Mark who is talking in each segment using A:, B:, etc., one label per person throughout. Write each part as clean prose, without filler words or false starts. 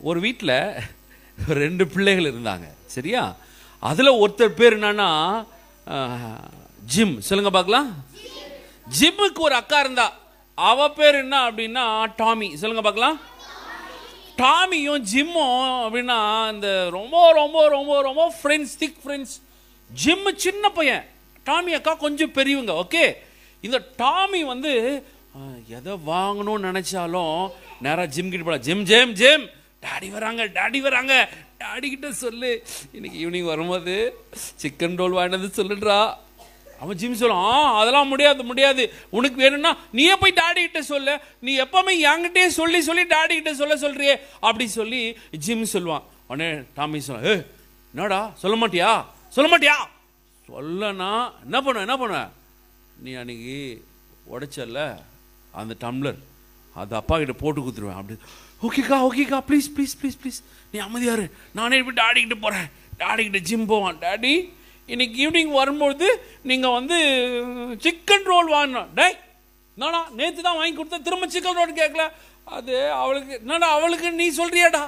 A: ஒரு வீட்டில் 2 பிள்ளைகள் இருந்தாங்க. சரியா? அதில் ஒருத்தர் பேர் என்னன்னா ஜிம். சொல்லுங்க பார்க்கலாம். ஜிம்முக்கு ஒரு அக்கா இருந்தா. அவ பேர் என்ன அப்படின்னா டாமி. சொல்லுங்க பார்க்கலாம். டாமியும் ஜிம்மும் அப்படின்னா இந்த ரொம்ப ரொம்ப ரொம்ப ரொம்ப ஃப்ரெண்ட்ஸ், திக் ஃப்ரெண்ட்ஸ். ஜிம்மு சின்ன பையன், டாமி அக்கா கொஞ்சம் பெரியவங்க. ஓகே, இந்த டாமி வந்து எதை வாங்கணும்னு நினைச்சாலும் நேராக ஜிம் கிட்ட போல. ஜிம் ஜிம் ஜிம் டாடி வராங்க, டாடி வராங்க, டாடி கிட்ட சொல்லு இன்னைக்கு ஈவினிங் வரும்போது சிக்கன் ரோல் வாங்கினது சொல்லுன்றா. அவன் ஜிம் சொல்லுவான், அதெல்லாம் முடியாது முடியாது, உனக்கு வேணும்னா நீயே போய் டாடி கிட்ட சொல்ல, நீ எப்பவுமே என்கிட்டே சொல்லி சொல்லி டாடி கிட்ட சொல்றியே அப்படி சொல்லி ஜிம் சொல்லுவான். உடனே டாமி சொல்ல, என்னடா சொல்ல மாட்டியா சொல்ல மாட்டியா? சொல்லனா என்ன பண்ண நீ அன்னைக்கு உடைச்சல அந்த டம்ளர், அது அப்பா கிட்ட போட்டு கொடுத்துருவேன். அப்படி ஓகேக்கா ஓகேக்கா ப்ளீஸ் ப்ளீஸ் ப்ளீஸ் ப்ளீஸ் நீ அமைதியாரு, நானே போய் டாடி கிட்ட போகிறேன். டாடி கிட்ட ஜிம் போவான். டாடி இன்னைக்கு ஈவினிங் வரும்போது நீங்கள் வந்து சிக்கன் ரோல் வாங்கினோம். டேய் நானா நேற்று தான் வாங்கி கொடுத்தேன், திரும்ப சிக்கன் ரோல் கேட்கல. அது அவளுக்கு என்னடா, அவளுக்கு நீ சொல்கிறியாடா?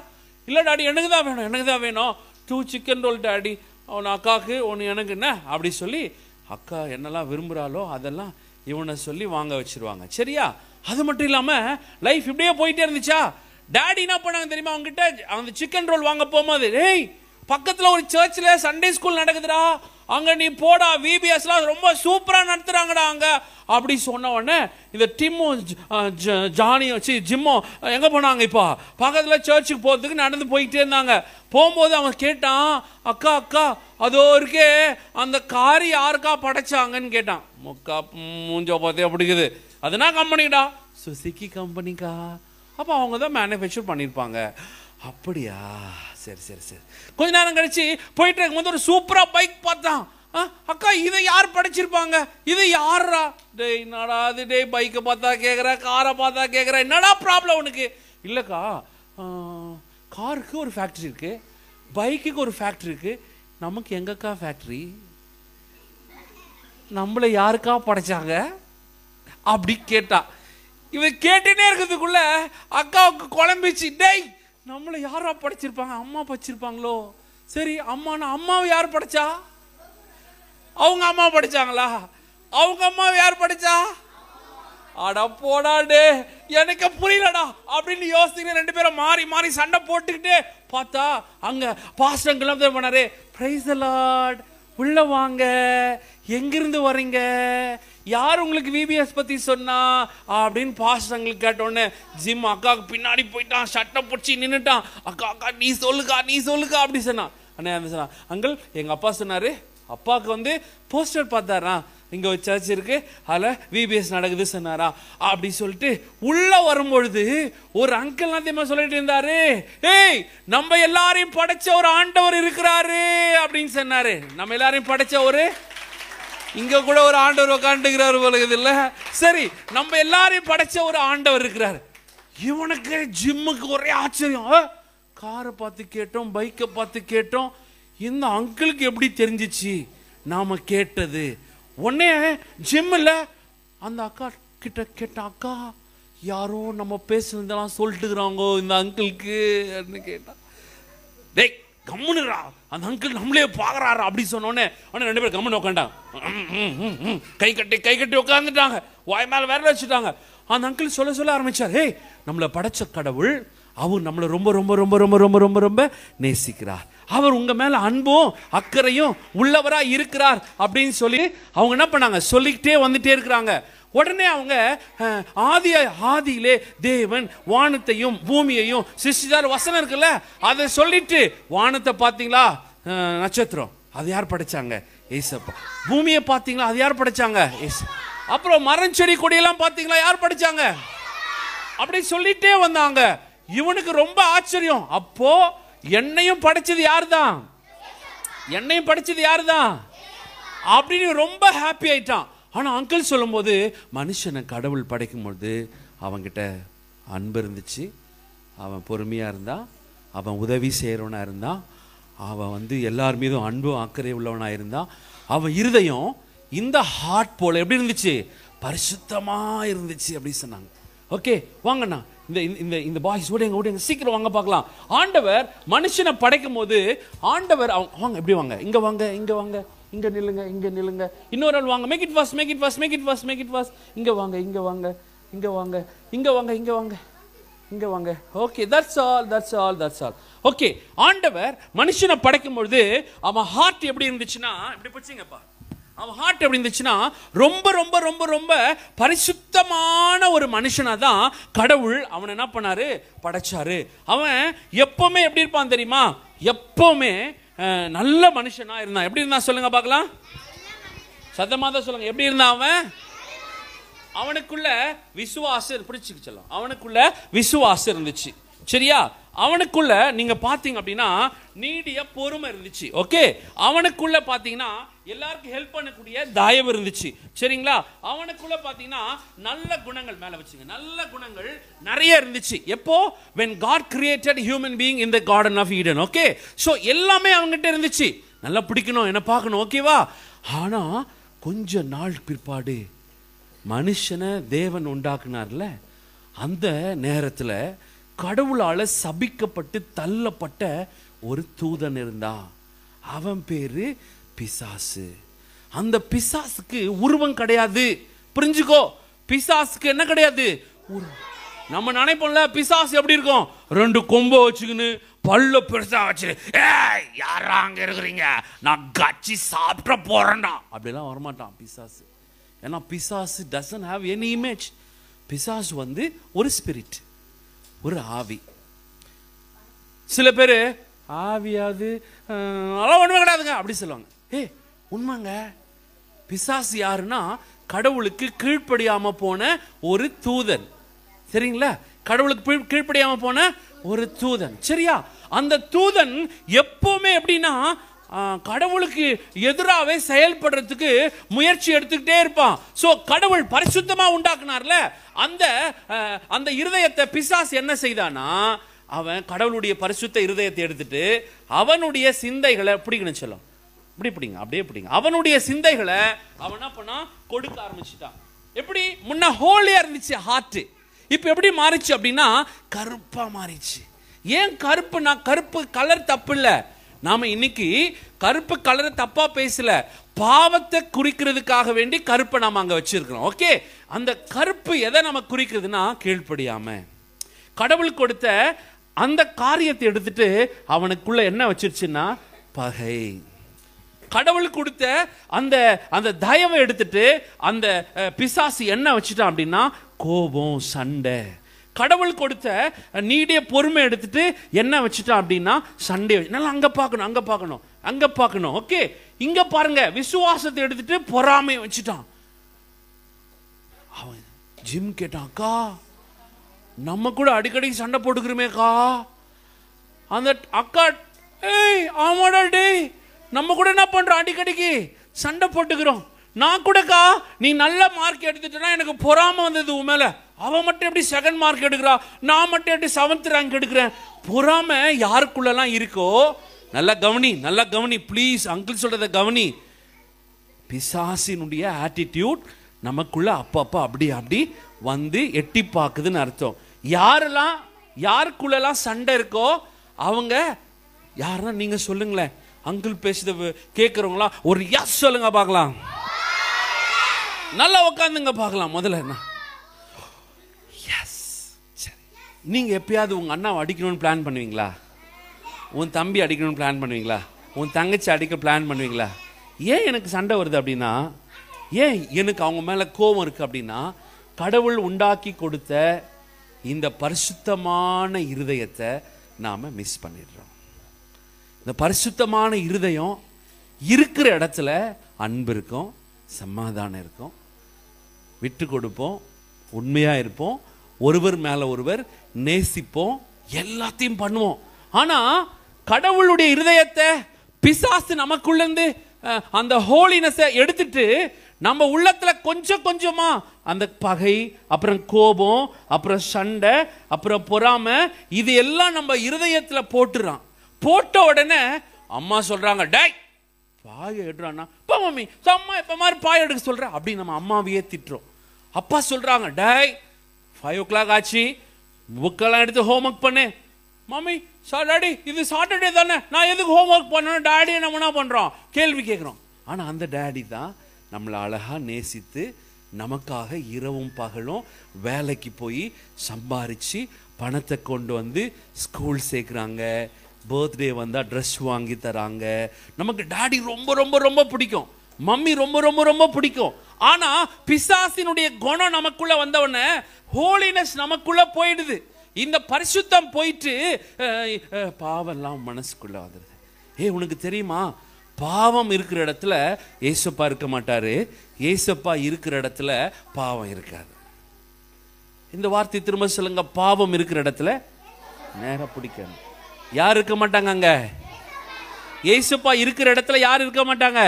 A: இல்லை டாடி எனக்கு தான் வேணும் 2 சிக்கன் ரோல் டாடி. அவன் அக்காவுக்கு ஒன்று எனக்கு என்ன அப்படி சொல்லி அக்கா என்னெல்லாம் விரும்புகிறாளோ அதெல்லாம் இவனை சொல்லி வாங்க வச்சிருவாங்க. சரியா? அது மட்டும் இல்லாமல் லைஃப் இப்படியே போயிட்டே இருந்துச்சா. டாடி என்ன பண்ணாங்க தெரியுமா, அவங்ககிட்ட அந்த சிக்கன் ரோல் வாங்க போகும்போது, ஏய் பக்கத்தில் ஒரு சர்ச்சில் சண்டே ஸ்கூல் நடக்குதுடா, அங்கே நீ போடா, விபிஎஸ்லாம் ரொம்ப சூப்பராக நடத்துகிறாங்கடா அங்கே அப்படி சொன்ன உடனே இந்த டிம்மும் ஜானியும் ஜிம்மும் எங்கே போனாங்க, இப்போ பக்கத்தில் சர்ச்சுக்கு போகிறதுக்கு நடந்து போய்கிட்டே இருந்தாங்க. போகும்போது அவன் கேட்டான், அக்கா அக்கா அதோ இருக்கே அந்த காரி யாருக்கா படைச்சாங்கன்னு கேட்டான். முக்கா மூஞ்ச பார்த்தே பிடிக்குது, அதுனா கம்பெனிடா, சுசுகி கம்பெனிக்கா. அப்போ அவங்க தான் மேனுஃபேக்சர் பண்ணியிருப்பாங்க. அப்படியா, சரி சரி சரி. கொஞ்ச நேரம் கழிச்சு போயிட்டு இருக்கும்போது ஒரு சூப்பரா பைக் பார்த்தான். அக்கா இதை யார் படைச்சிருப்பாங்க, இது யாரா? டேய் என்னடா அது, டேய் பைக்கை பார்த்தா கேட்குற, காரை பார்த்தா கேட்குற, என்னடா ப்ராப்ளம் உனக்கு? இல்லைக்கா காருக்கு ஒரு ஃபேக்ட்ரி இருக்கு, பைக்குக்கு ஒரு ஃபேக்ட்ரி இருக்கு, நமக்கு எங்கக்கா ஃபேக்ட்ரி? நம்மளை யாருக்கா படைச்சாங்க அப்படி கேட்டா. இவன் கேட்டுனே இருக்கிறதுக்குள்ள அக்காவுக்கு குழம்பிச்சு. டேய் நம்மளை யாரா படைச்சிருப்பாங்க, அம்மா படைச்சிருப்பாங்களோ? சரி அம்மானா அம்மாவை யார் படைச்சா? அவங்க அம்மா படிச்சாங்களா? அவங்க அம்மாவை யார் படிச்சா? அட போடா டே, எனக்கு புரியலடா அப்படின்னு யோசிச்சுட்டு 2 பேரும் மாறி மாறி சண்டை போட்டுக்கிட்டே பார்த்தா அங்க பாஸ்டர் பண்ணாரு. பிரைஸ் தி லார்ட், உள்ள வாங்க, எங்கிருந்து வரீங்க, யார் உங்களுக்கு விபிஎஸ் பத்தி சொன்னா அப்படின்னு பாஸ்டங்களுக்கு கேட்டோடனே ஜிம் அக்காவுக்கு பின்னாடி போயிட்டான், சட்டை பிடிச்சி நின்றுட்டான். அக்கா அக்கா நீ சொல்லுக்கா அப்படி சொன்னான். அண்ணே சொன்னான், அங்கிள் எங்க அப்பா சொன்னாரு, அப்பாவுக்கு வந்து போஸ்டர் பார்த்தாரா, இங்க ஒரு சர்ச் இருக்கு அதில் விபிஎஸ் நடக்குது சொன்னாரா அப்படி சொல்லிட்டு உள்ள வரும்பொழுது ஒரு அங்கிள் என்ன சொல்லிட்டு இருந்தாரு, ஏய் நம்ம எல்லாரையும் படைச்ச ஒரு ஆண்டவர் இருக்கிறாரு அப்படின்னு சொன்னாரு. நம்ம எல்லாரையும் படைச்ச ஒரு, இங்க கூட ஒரு ஆண்டவர் உட்காந்துக்கிறாரு உலகது இல்ல. சரி, நம்ம எல்லாரையும் படைச்ச ஒரு ஆண்டவர் இருக்கிறாரு. இவனுக்கு ஜிம்முக்கு ஒரே ஆச்சரியம். காரை பார்த்து கேட்டோம், பைக்கை பார்த்து கேட்டோம், இந்த அங்கிளுக்கு எப்படி தெரிஞ்சிச்சு நாம கேட்டது? உடனே ஜிம்மில் அந்த அக்கா கிட்ட கேட்ட, அக்கா யாரோ நம்ம பேசுனதெல்லாம் சொல்லிட்டுக்கிறாங்கோ இந்த அங்கிளுக்கு கேட்டான். டேய் கம்முனுறா, அந்த அங்கிள் நம்மளே பார்க்குறாரு அப்படி சொன்னோடனே 2 பேரும் கம்முன்னு உட்காண்டாங்க. கை கட்டி உட்காந்துட்டாங்க, வாய் மேலே விரல வச்சுட்டாங்க. அந்த அங்கிள் சொல்ல ஆரம்பிச்சார், ஏய் நம்மளை படைச்ச கடவுள் அவர் நம்மளை ரொம்ப ரொம்ப ரொம்ப ரொம்ப ரொம்ப ரொம்ப ரொம்ப நேசிக்கிறார், அவர் உங்க மேல அன்பும் அக்கறையும் உள்ளவரா இருக்கிறார் அப்படின்னு சொல்லி அவங்க என்ன பண்ணாங்க, சொல்லிக்கிட்டே வந்துட்டே இருக்கிறாங்க. உடனே அவங்க ஆதியிலே தேவன் வானத்தையும் பூமியையும் சிருஷ்டித்தார் வசனம் இருக்குல்ல, அதை சொல்லிட்டு வானத்தை பார்த்தீங்களா நட்சத்திரம், அது யார் படைச்சாங்க? ஏசப்பா. பூமியை பார்த்தீங்களா, அது யார் படைச்சாங்க? ஏசு. அப்புறம் மரம் செடி கொடியெல்லாம் பார்த்தீங்களா, யார் படைச்சாங்க? அப்படி சொல்லிட்டே வந்தாங்க. இவனுக்கு ரொம்ப ஆச்சரியம். அப்போ என்னையும் படைச்சது யாருதான், என்னையும் படைச்சது யாருதான் அப்படின்னு ரொம்ப ஹாப்பி ஆயிட்டான். ஆனா அங்கிள் சொல்லும் போது மனுஷனை கடவுள் படைக்கும் பொழுது அவன்கிட்ட அன்பு இருந்துச்சு, அவன் பொறுமையா இருந்தான், அவன் உதவி செய்யறவனா இருந்தான், அவன் வந்து எல்லார் மீதும் அன்பும் அக்கறை உள்ளவனா இருந்தான். அவன் இருதயம் இந்த ஹார்ட் போல எப்படி இருந்துச்சு, பரிசுத்தமா இருந்துச்சு அப்படி சொன்னாங்க. ஓகே வாங்கண்ணா, இந்த இந்த இந்த பாய்ஸ் ஓடுங்க சீக்கிரம் வாங்க பார்க்கலாம். ஆண்டவர் மனுஷனை படைக்கும் போது ஆண்டவர் வாங்க எப்படி வாங்க, இங்க வாங்க, இங்க வாங்க, இங்க நில்லுங்க, இங்க நில்லுங்க, இன்னொரு ஆள் வாங்க, make it fast, make it fast, make it fast, make it fast, இங்க வாங்க, இங்க வாங்க, இங்க வாங்க, இங்க வாங்க, இங்க வாங்க, இங்க வாங்க. Okay, that's all. ஓகே, ஆண்டவர் மனுஷனை படைக்கும் பொழுது அவன் ஹார்ட் எப்படி இருந்துச்சுன்னா, இப்படி பிடிச்சிங்கப்பா, அவன் ஹார்ட் எப்படி இருந்துச்சுன்னா ரொம்ப ரொம்ப ரொம்ப ரொம்ப பரிசுத்தமான ஒரு மனுஷனா தான் கடவுள் அவன் என்ன பண்ணாரு, படைச்சாரு. அவன் எப்பவுமே எப்படி இருப்பான் தெரியுமா, எப்பவுமே நல்ல மனுஷனா இருந்தான். எப்படி இருந்தான் சொல்லுங்க பார்க்கலாம், சத்தமா தான் சொல்லுங்க. எப்படி இருந்தான் அவன்? அவனுக்குள்ள விசுவாசம் பிடிச்சிக்கலாம், அவனுக்குள்ள விசுவாசம் இருந்துச்சு. சரியா? அவனுக்குள்ள நீங்க பாத்தீங்க அப்படின்னா நீடிய பொறுமை இருந்துச்சு. ஓகே, அவனுக்குள்ள பாத்தீங்கன்னா எல்லாருக்கும் ஹெல்ப் பண்ணக்கூடிய தயவு இருந்துச்சு. சரிங்களா? அவனுக்குள்ள பாத்தீங்கன்னா நல்ல குணங்கள், மேல வச்சுங்க, நல்ல குணங்கள் நிறைய இருந்துச்சு. எப்போ? when God created human being in the garden of Eden. Okay, so எல்லாமே அவன்கிட்ட இருந்துச்சு. நல்லா பிடிக்கணும், என்ன பார்க்கணும், ஓகேவா? ஆனா கொஞ்ச நாள் பிற்பாடு மனுஷனை தேவன் உண்டாக்குனார்ல, அந்த நேரத்துல கடவுளால சபிக்கப்பட்டு தள்ளப்பட்ட ஒரு தூதன் இருந்தான். அவன் பேரு பிசாசு. அந்த பிசாசுக்கு உருவம் கிடையாது. புரிஞ்சுக்கோ, பிசாசுக்கு என்ன கிடையாது? நம்ம நினைப்போம்ல பிசாசு எப்படி இருக்கும், ரெண்டு கொம்பை வச்சுக்கின்னு பல்ல பெருசா வச்சு, யாரா அங்க இருக்கிறீங்க, நான் கச்சி சாப்பிட போறேன்டா, அப்படிலாம் வரமாட்டான் பிசாசு. ஏன்னா பிசாசு டசன்ட் ஹேவ் எனி இமேஜ். பிசாசு வந்து ஒரு ஸ்பிரிட், ஒரு ஆவி. சில பேர் ஆவியாது அதெல்லாம் ஒண்ணுமே கிடையாதுங்க அப்படி சொல்லுவாங்க. உண்மைங்க, பிசாசு யாருன்னா கடவுளுக்கு கீழ்ப்படியாம போன ஒரு தூதன். சரிங்களா? கடவுளுக்கு கீழ்ப்படியாம போன ஒரு தூதன். சரியா? அந்த தூதன் எப்பவுமே எப்படின்னா கடவுளுக்கு எதிராகவே செயல்படுறதுக்கு முயற்சி எடுத்துக்கிட்டே இருப்பான். சோ கடவுள் பரிசுத்தமா உண்டாக்குனார்ல, அந்த அந்த இருதயத்தை பிசாசு என்ன செய்தானா, அவன் கடவுளுடைய பரிசுத்த இருதயத்தை எடுத்துட்டு அவனுடைய சிந்தைகளை பிடிக்கணும் சொல்லும், இப்படி பிடிங்க, அப்படியே பிடிங்க, அவனுடைய சிந்தைகளை அவன் என்ன பண்ணா கொடுக்க ஆரம்பிச்சுட்டான். எப்படி? முன்ன ஹோலியா இருந்துச்சு ஹார்ட், இப்ப எப்படி மாறிச்சு அப்படின்னா கருப்பா மாறிச்சு. ஏன் கருப்புனா, கருப்பு கலர் தப்பு இல்ல, நாம இன்னைக்கு கருப்பு கலரை தப்பா பேசல, பாவத்தை குறிக்கிறதுக்காக வேண்டி கருப்பை நாம அங்க வச்சிருக்கிறோம். ஓகே, அந்த கருப்பு எதை நம்ம குறிக்கிறதுனா கீழ்ப்படியாம கடவுள் கொடுத்த அந்த காரியத்தை எடுத்துட்டு அவனுக்குள்ள என்ன வச்சிருச்சுன்னா பகை. கடவுள் கொடுத்த அந்த அந்த தயவை எடுத்துட்டு அந்த பிசாசு என்ன வச்சுட்டான் அப்படின்னா கோபம், சண்டை. கடவுள் கொடுத்த நீடிய பொறுமை எடுத்துட்டு என்ன வச்சுட்டான் அப்படின்னா சண்டை. நல்லா அங்க பார்க்கணும், அங்க பார்க்கணும், அங்க பார்க்கணும். ஓகே, இங்க பாருங்க, விசுவாசத்தை எடுத்துட்டு பொறாமை வச்சுட்டான். அவன் ஜிம் கேட்டான், அக்கா நம்ம கூட அடிக்கடி சண்டை போட்டுக்கிறோமேக்கா. அந்த அக்கா, ஆமாடா டேய், நம்ம கூட என்ன பண்றோம், அடிக்கடிக்கு சண்டை போட்டுக்கிறோம். நான் கூடக்கா நீ நல்ல மார்க் எடுத்துட்டா எனக்கு பொறாம வந்தது உன் மேல. அவன் மட்டும் எப்படி செகண்ட் மார்க் எடுக்கிறா, நான் மட்டும் எப்படி 7th ரேங்க் எடுக்கிறேன். பொறாம யாருக்குள்ளலாம் இருக்கோ நல்லா கவனி, நல்லா கவனி ப்ளீஸ், அங்கிள் சொல்றத கவனி. பிசாசினுடைய ஆட்டிடியூட் நமக்குள்ள அப்பப்ப அப்படி அப்படி வந்து எட்டி பார்க்குதுன்னு அர்த்தம். யாரெல்லாம் யாருக்குள்ளலாம் சண்டை இருக்கோ அவங்க யாருன்னா நீங்க சொல்லுங்களேன், அங்கிள் பேசுறத கேட்கிறவங்களா ஒரு எஸ் சொல்லுங்க பார்க்கலாம். நல்லா உட்காந்துங்க பார்க்கலாம். முதல்ல என்ன எஸ். சரி, நீங்க எப்பயாவது உங்க அண்ணாவை அடிக்கணும்னு பிளான் பண்ணுவீங்களா? உன் தம்பி அடிக்கணும்னு பிளான் பண்ணுவீங்களா? உன் தங்கச்சி அடிக்க பிளான் பண்ணுவீங்களா? ஏன் எனக்கு சண்டை வருது அப்படின்னா, ஏன் எனக்கு அவங்க மேல கோபம் இருக்கு அப்படின்னா, கடவுள் உண்டாக்கி கொடுத்த இந்த பரிசுத்தமான இருதயத்தை நாம மிஸ் பண்ணிடுறோம். இந்த பரிசுத்தமான இருதயம் இருக்கிற இடத்துல அன்பு இருக்கும், சமாதானம் இருக்கும், விட்டு கொடுப்போம், உண்மையா இருப்போம், ஒருவர் மேல ஒருவர் நேசிப்போம், எல்லாத்தையும் பண்ணுவோம். ஆனா கடவுளுடைய இருதயத்தை பிசாசு நமக்குள்ள இருந்து அந்த ஹோலினஸை எடுத்துட்டு நம்ம உள்ளத்துல கொஞ்சம் கொஞ்சமா அந்த பகை, அப்புறம் கோபம், அப்புறம் சண்டை, அப்புறம் பொறாமை, இது எல்லாம் நம்ம இருதயத்துல போட்டுறான். போட்ட உடனே அம்மா சொல்றாங்க, டேய் பாய எடுறான்னா, இப்போ மம்மி அம்மா இப்ப மாதிரி பாய எடுக்க சொல்ற அப்படி நம்ம அம்மாவையே திட்டுறோம். அப்பா சொல்றாங்க, டேய் 5 o'clock ஆச்சு, புக்கெல்லாம் எடுத்து ஹோம்ஒர்க் பண்ணு. மம்மி டாடி இது சாட்டர்டே தானே, நான் எதுக்கு ஹோம்ஒர்க் பண்ணணும், டாடியை நம்ம என்ன பண்றோம் கேள்வி கேட்குறோம். ஆனா அந்த டாடி தான் நம்மளை அழகா நேசித்து நமக்காக இரவும் பகலும் வேலைக்கு போய் சம்பாரிச்சு பணத்தை கொண்டு வந்து ஸ்கூல் சேர்க்குறாங்க. பர்த்டே வந்தால் ட்ரெஸ் வாங்கி தராங்க. நமக்கு டாடி ரொம்ப ரொம்ப ரொம்ப பிடிக்கும், மம்மி ரொம்ப ரொம்ப ரொம்ப பிடிக்கும். ஆனா பிசாசினுடைய குணம் நமக்குள்ள வந்தவொடனே ஹோலினஸ் நமக்குள்ள போயிடுது. இந்த பரிசுத்தம் போயிட்டு பாவம்லாம் மனசுக்குள்ள வந்துடுது. உனக்கு தெரியுமா, பாவம் இருக்கிற இடத்துல ஏசப்பா இருக்க மாட்டாரு, ஏசப்பா இருக்கிற இடத்துல பாவம் இருக்காது. இந்த வார்த்தை திரும்ப சொல்லுங்க. பாவம் இருக்கிற இடத்துல நேரா பிடிக்கணும். யார் இருக்க மாட்டாங்க அங்க? ஏசப்பா இருக்கிற இடத்துல யார் இருக்க மாட்டாங்க?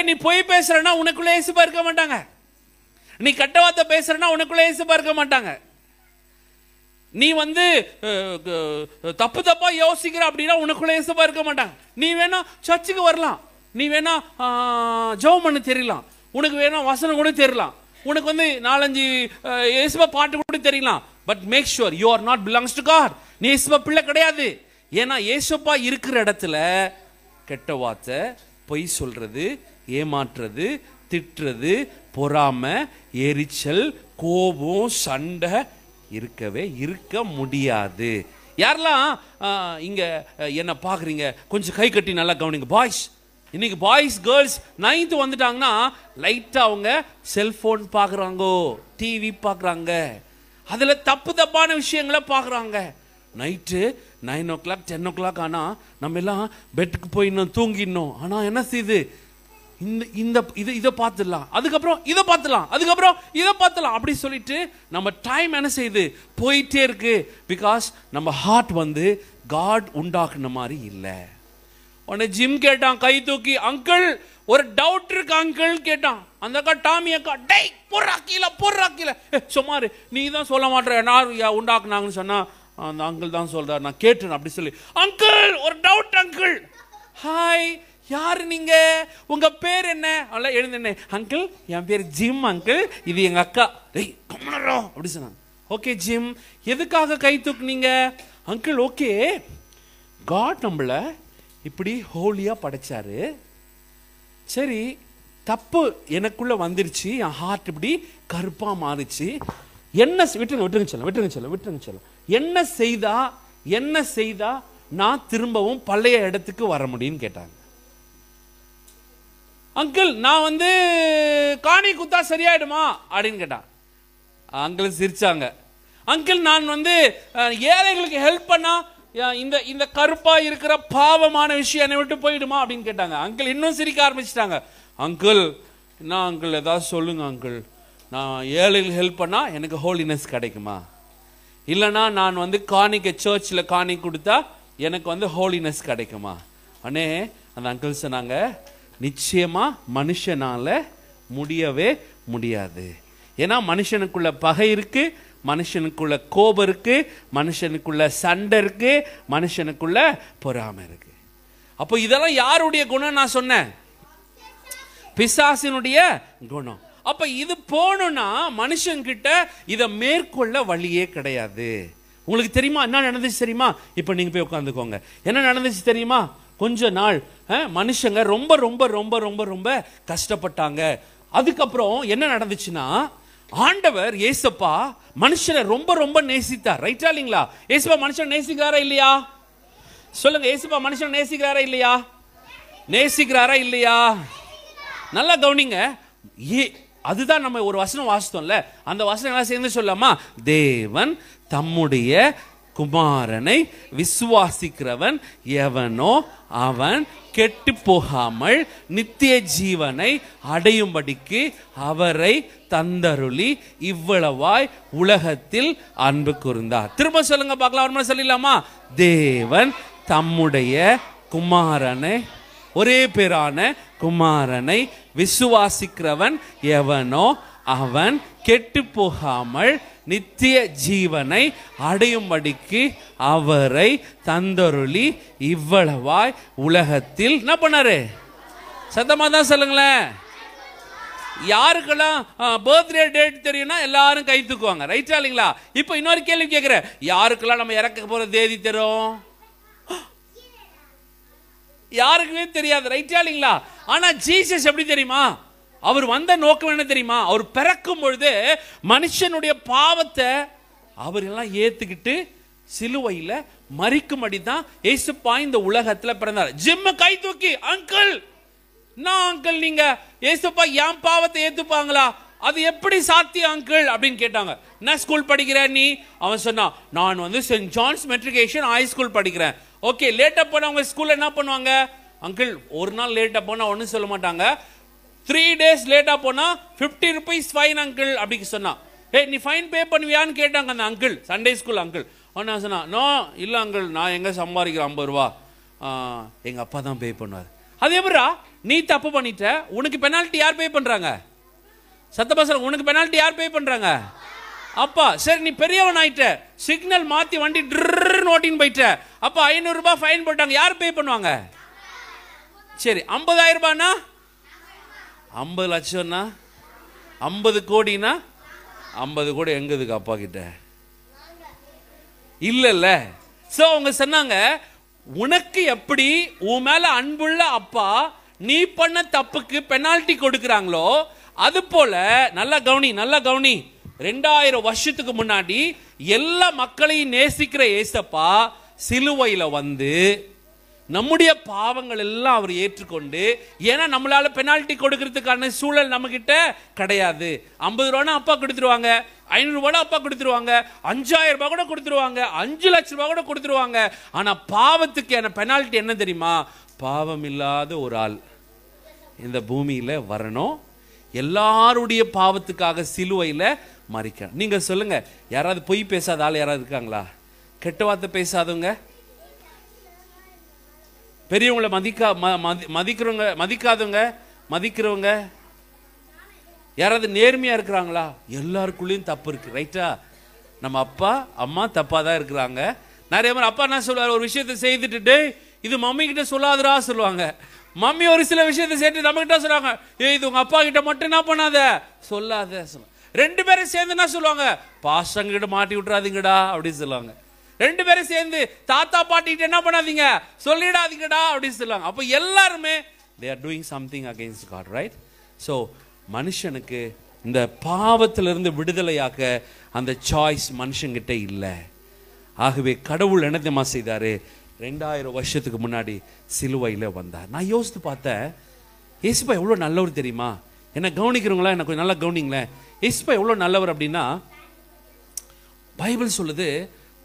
A: நீ பொய் பேசுறனா உனக்குள்ள ஏசப்பா இருக்க மாட்டாங்க. நீ கெட்ட வார்த்தை பேசுறனா உனக்குள்ள ஏசப்பா இருக்க மாட்டாங்க. நீ வந்து தப்பு தப்பா யோசிக்கிற அப்படின்னா உனக்குள்ள ஏசப்பா இருக்க மாட்டாங்க. நீ வேணா சர்ச்சுக்கு வரலாம், நீ வேணா ஜெபம் பண்ண தெரியலாம், உனக்கு வேணா வசனம் கூட தெரியலாம், உனக்கு வந்து 4-5 ஏசப்பா பாட்டு கூட தெரியலாம். But make sure you are not belongs to God. நீ ஏசப்பா பிள்ளை கிடையாது. ஏன்னா ஏசப்பா இருக்கிற இடத்துல கெட்ட வார்த்தை, பொய் சொல்றது, ஏமாற்றுறது, திட்டுறது, பொறாமை, எரிச்சல், கோபம், சண்டை இருக்க முடியாது. யாரெல்லாம் இங்க என்ன பாக்குறீங்க கொஞ்சம் கை கட்டி நல்லா கவனிங்க. பாய்ஸ், இன்னைக்கு பாய்ஸ் கேர்ள்ஸ் 9th வந்துட்டாங்கன்னா லைட்டா அவங்க செல்போன் பாக்குறாங்கோ, டிவி பாக்குறாங்க, அதுல தப்பு தப்பான விஷயங்களை பாக்குறாங்க. நைட்டு 9 o'clock 10 o'clock ஆனா நம்ம எல்லாம் பெட்டுக்கு போய் இன்னும் தூங்கிடணும். ஆனா என்ன செய்யுது, இதை பார்த்துடலாம், அதுக்கப்புறம் இதை பார்த்துலாம், அதுக்கப்புறம் இதை பார்த்துலாம் அப்படி சொல்லிட்டு நம்ம டைம் என்ன செய்யுது போயிட்டே இருக்கு. பிகாஸ் நம்ம ஹார்ட் வந்து காட் உண்டாக்குன மாதிரி இல்லை. உடனே ஜிம் கேட்டான் கை தூக்கி, அங்கிள் ஒரு டவுட் இருக்கு அங்கிள் கேட்டான். அந்த அக்கா டாமி அக்கா, டை போடுறா கீழே சுமாரு, நீ தான் சொல்ல மாட்டேற, நான் உண்டாக்குனாங்கன்னு சொன்னா அந்த அங்கிள் தான் சொல்றாரு, நான் கேட்டேன் அப்படி சொல்லி. அங்கிள் ஒரு டவுட் அங்கிள். ஹாய், யாரு நீங்க, உங்க பேர் என்ன? அவள எழுந்தேனே, அங்கிள் என் பேர் ஜிம் அங்கிள், இது எங்க அக்கா. டேய் கம்மனரோ அப்படி சொன்னாங்க. ஓகே ஜிம், எதுக்காக கை தூக்குனீங்க? அங்கிள் ஓகே, காட் நம்மள இப்படி ஹோலியா படைச்சாரு, சரி தப்பு எனக்குள்ள வந்துருச்சு, என் ஹார்ட் இப்படி கருப்பா மாறிச்சு, என்ன விட்டுருங்க சொல்ல என்ன செய்தா நான் திரும்பவும் பழைய இடத்துக்கு வர முடியும்னு கேட்டாங்க. அங்கிள் நான் வந்து காணி குத்தா சரியாயிடுமா அப்படின்னு கேட்டான். அங்கிள் சிரிச்சாங்க. அங்கிள் நான் வந்து ஏழைகளுக்கு ஹெல்ப் பண்ணா இந்த கருப்பா இருக்கிற பாவமான விஷயம் என்னை விட்டு போயிடுமா அப்படின்னு கேட்டாங்க. அங்கிள் இன்னும் சிரிக்க ஆரம்பிச்சிட்டாங்க. அங்கிள் என்ன அங்கிள் ஏதாவது சொல்லுங்க அங்கிள், நான் ஏழைகளுக்கு ஹெல்ப் பண்ணா எனக்கு ஹோலினஸ் கிடைக்குமா, இல்லைனா நான் வந்து காணிக்க சர்ச்சில் காணி கொடுத்தா எனக்கு வந்து ஹோலினஸ் கிடைக்குமா? அண்ணே அந்த அங்கிள் சொன்னாங்க, நிச்சயமா மனுஷனால முடியவே முடியாது. ஏன்னா மனுஷனுக்குள்ள பகை இருக்கு, மனுஷனுக்குள்ள கோபம் இருக்கு, மனுஷனுக்குள்ள சண்டை இருக்கு, மனுஷனுக்குள்ள பொறாமை இருக்கு. அப்போ இதெல்லாம் யாருடைய குணம்? நான் சொன்னேன் பிசாசினுடைய குணம். அப்ப இது போகணும்னா மனுஷன்கிட்ட இதை மேற்கொள்ள வழியே கிடையாது. உங்களுக்கு தெரியுமா என்ன நடந்துச்சு தெரியுமா? இப்ப நீங்க போய் உட்காந்துக்கோங்க. என்ன நடந்துச்சு தெரியுமா? கொஞ்ச நாள் மனுஷங்க ரொம்ப ரொம்ப ரொம்ப ரொம்ப ரொம்ப கஷ்டப்பட்டாங்க. அதுக்கப்புறம் என்ன நடந்துச்சுன்னா, ஆண்டவர் ஏசப்பா மனுஷனை ரொம்ப ரொம்ப நேசித்தார். ரைட்டா இல்லைங்களா? ஏசப்பா மனுஷன் நேசிக்கிறாரா இல்லையா? சொல்லுங்க, ஏசப்பா மனுஷன் நேசிக்கிறாரா இல்லையா? நேசிக்கிறாரா இல்லையா? நல்லா கவனிங்க. அதுதான் நம்ம ஒரு வசனம் வாசித்தோம்ல, அந்த வசனம் எல்லாம் சேர்ந்து சொல்லாமா? தேவன் தம்முடைய குமாரனை விசுவாசிக்கிறவன் எவனோ அவன் கெட்டு போகாமல் நித்திய ஜீவனை அடையும்படிக்கு அவரை தந்தருளி இவ்வளவாய் உலகத்தில் அன்பு கூர்ந்தார். திரும்ப சொல்லுங்க பார்க்கலாம், சொல்லிடலாமா? தேவன் தம்முடைய குமாரனை, ஒரே பேரான குமாரனை விசுவாசிக்கிறவன் எவனோ அவன் கெட்டு போகாமல் நித்திய ஜீவனை அடையும்படிக்கு அவரை தந்தருளி இவ்வளவாய் உலகத்தில் என்ன பண்ணாரு? சத்தமா தான் சொல்லுங்களேன். யாருக்கெல்லாம் பர்த்டே டேட் தெரியும்னா எல்லாரும் கை தூக்குவாங்க, ரைட்டா இல்லைங்களா? இப்போ இன்னொரு கேள்வி கேட்கிறேன், யாருக்கெல்லாம் நம்ம இறக்க போற தேதி தெரியும்? யாருக்குமே தெரியாது, ரைட்டா இல்லைங்களா? ஆனா ஜீசஸ் எப்படி தெரியுமா? அவர் வந்த நோக்கம் என்ன தெரியுமா? அவர் பிறக்கும் பொழுது மனுஷனுடைய பாவத்தை அவர் எல்லாம் ஏத்துக்கிட்டு சிலுவையில மரிக்கும்படி தான் இயேசுப்பா இந்த உலகத்துல பிறந்தார். ஜிம்ம கை தூக்கி, அங்கிள் நான் அங்கிள், நீங்க இயேசுப்பா என் பாவத்தை ஏத்துப்பாங்களா? அது எப்படி சாத்தியம் அங்கிள் அப்படின்னு கேட்டாங்க. என்ன ஸ்கூல் படிக்கிற நீ? அவன் சொன்னான், நான் வந்து Saint John's Matriculation High School படிக்கிறேன். ஓகே, லேட்டா போனா உங்க ஸ்கூல்ல என்ன பண்ணுவாங்க? அங்கிள் ஒரு நாள் லேட்டா போனா ஒன்னும் சொல்ல மாட்டாங்க, 3 days லேட்டா போனா 50 rupees ஃபைன் அங்கிள் அப்படி சொன்னான். நீ ஃபைன் பே பண்ணுவியான்னு கேட்டாங்க அந்த அங்கிள், சண்டே ஸ்கூல் அங்கிள். அவன் சொன்னா, நோ இல்ல அங்கிள், நான் எங்க சம்பாதிக்கிறேன் 50 ரூபா, எங்க அப்பா தான் பே பண்ணுவார். அது எப்படா? நீ தப்பு பண்ணிட்ட, உனக்கு பெனால்ட்டி யார் பே பண்றாங்க? சத்தபாசனம், உனக்கு பெனால்ட்டி யார் பே பண்றாங்க? அப்பா. சரி, நீ பெரியவன் ஆயிட்ட, சிக்னல் மாத்தி வண்டி ஓட்டின்னு போயிட்ட, அப்ப 500 ரூபாய் ஃபைன் போட்டாங்க, யார் பே பண்ணுவாங்க? சரி, 50,000 ரூபாய்னா, 50 லட்சம்னா, 50 கோடினா, 50 கோடி எங்க இருக்கு அப்பா கிட்ட? இல்ல. சோ அவங்க சொன்னாங்க, உனக்கு எப்படி உன் மேல அன்புள்ள அப்பா நீ பண்ண தப்புக்கு பெனால்டி கொடுக்கறாங்களோ, அது போல நல்லா கவனி 2000 வருஷத்துக்கு முன்னாடி எல்லா மக்களையும் நேசிக்கிற ஏசப்பா சிலுவையில வந்து நம்முடைய பாவங்கள் எல்லாம் அவர் ஏற்றுக்கொண்டு, ஏன்னா நம்மளால பெனால்டி கொடுக்கிறதுக்கான சூழல் நம்ம கிட்ட கிடையாது. 50 ரூபானா அப்பா கொடுத்துருவாங்க, 500 ரூபாய் அப்பா கொடுத்துருவாங்க, 5000 ரூபாய் கூட கொடுத்துருவாங்க, 5 லட்சம் ரூபாய் கூட கொடுத்துருவாங்க. ஆனா பாவத்துக்கு பெனால்டி என்ன தெரியுமா? பாவம் இல்லாத ஒரு ஆள் இந்த பூமியில வரணும், எல்லாருடைய பாவத்துக்காக சிலுவையில மரிக்க. நீங்க சொல்லுங்க, யாராவது பொய் பேசாத ஆள் யாராவது இருக்காங்களா? கெட்ட வார்த்தை பேசாதவங்க, பெரியவங்களை மதிக்கிறவங்க, யாராவது நேர்மையா இருக்கிறாங்களா? எல்லாருக்குள்ளேயும் தப்பு இருக்கு, ரைட்டா? நம்ம அப்பா அம்மா தப்பா தான் இருக்கிறாங்க. நிறைய பேர் அப்பா என்ன சொல்லுவாரு, ஒரு விஷயத்தை செய்துட்டு இது மம்மி கிட்ட சொல்லாதரா சொல்லுவாங்க. மம்மி ஒரு சில விஷயத்தை சேர்த்து நம்ம கிட்ட சொல்றாங்க, இது உங்க அப்பா கிட்ட மட்டும் என்ன பண்ணாத, சொல்லாத. 2 பேரும் சேர்ந்து என்ன சொல்லுவாங்க, பாசங்க கிட்ட மாட்டி விட்டுறாதீங்கடா அப்படின்னு சொல்லுவாங்க. 2 பேரும் சேர்ந்து தாத்தா பாட்டி கிட்ட என்ன பண்ணாதீங்க, சொல்லிடாதீங்கடா அப்படின்னு சொல்லுவாங்க. அப்ப எல்லாருமே they are doing something against God, right? So மனுஷனுக்கு இந்த பாவத்திலிருந்து விடுதலையாக்க அந்த சாய்ஸ் மனுஷங்கிட்ட இல்லை. ஆகவே கடவுள் என்ன தெரியுமா செய்தாரு? 2000 வருஷத்துக்கு முன்னாடி சிலுவையில வந்தார். நான் யோசித்து பார்த்தேன், இயேசுப்பா எவ்வளவு நல்லவர் தெரியுமா? என்ன கவனிக்கிறவங்களா? என்ன கொஞ்சம் நல்லா கவனிங்களேன். இயேசுப்பா எவ்வளவு நல்லவர் அப்படின்னா, பைபிள் சொல்லுது,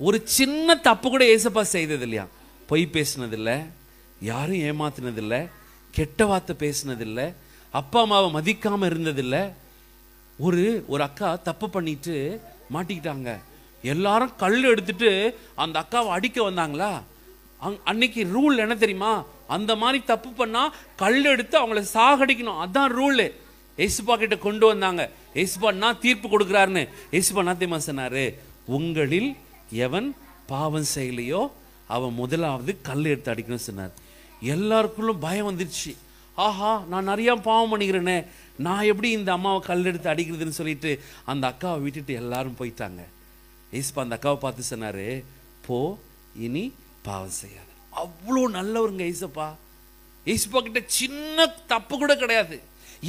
A: ஒரு சின்ன தப்பு கூட இயேசுப்பா செய்தது இல்லையா? பொய் பேசினதில்லை, யாரும் ஏமாத்தினதில்லை, கெட்ட வார்த்தை பேசினதில்லை, அப்பா அம்மாவை மதிக்காம இருந்ததில்லை. ஒரு அக்கா தப்பு பண்ணிட்டு மாட்டிக்கிட்டாங்க, எல்லாரும் கல் எடுத்துட்டு அந்த அக்காவை அடிக்க வந்தாங்களா? அன்னைக்கு ரூல் என்ன தெரியுமா? அந்த மாதிரி தப்பு பண்ணா கல் எடுத்து அவங்கள சாகடிக்கணும், அதான் ரூல். இயேசுப்பா கிட்ட கொண்டு வந்தாங்க. இயேசுப்பா நான் தீர்ப்பு கொடுக்கிறாருன்னு இயேசுப்பா என்ன தெரியுமா சொன்னாரு? உங்களில் எவன் பாவம் செய்யலையோ அவன் முதலாவது கல் எடுத்து அடிக்கணும்னு சொன்னார். எல்லாருக்குள்ளும் பயம் வந்துருச்சு. ஆஹா, நான் நிறைய பாவம் பண்ணிக்கிறேனே, நான் எப்படி இந்த அம்மாவை கல் எடுத்து அடிக்கிறதுன்னு சொல்லிட்டு அந்த அக்காவை விட்டுட்டு எல்லாரும் போயிட்டாங்க. ஏசுப்பா அந்த அக்காவை பார்த்து சொன்னாரு, போ, இனி பாவம் செய்யாது. அவ்வளோ நல்லவருங்க ஏசப்பா. ஏசுப்பா கிட்ட சின்ன தப்பு கூட கிடையாது.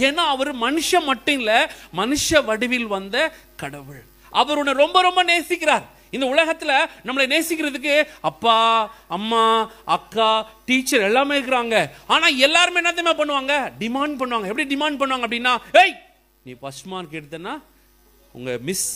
A: ஏன்னா அவர் மனுஷன் மட்டும் இல்ல, மனுஷ வடிவில் வந்த கடவுள். அவர் உன்னை ரொம்ப ரொம்ப நேசிக்கிறார். இந்த உலகத்துல நம்மளை நேசிக்கிறதுக்கு அப்பா அம்மா அக்கா டீச்சர் எல்லாமே இருக்கிறாங்க. ஆனா எல்லாருமே என்ன தெரியுமா பண்ணுவாங்க? டிமாண்ட் பண்ணுவாங்க. எப்படி டிமாண்ட் பண்ணுவாங்க அப்படின்னா, ஏய் நீ ஃபர்ஸ்ட் மார்க் எடுத்தனா உங்க மிஸ்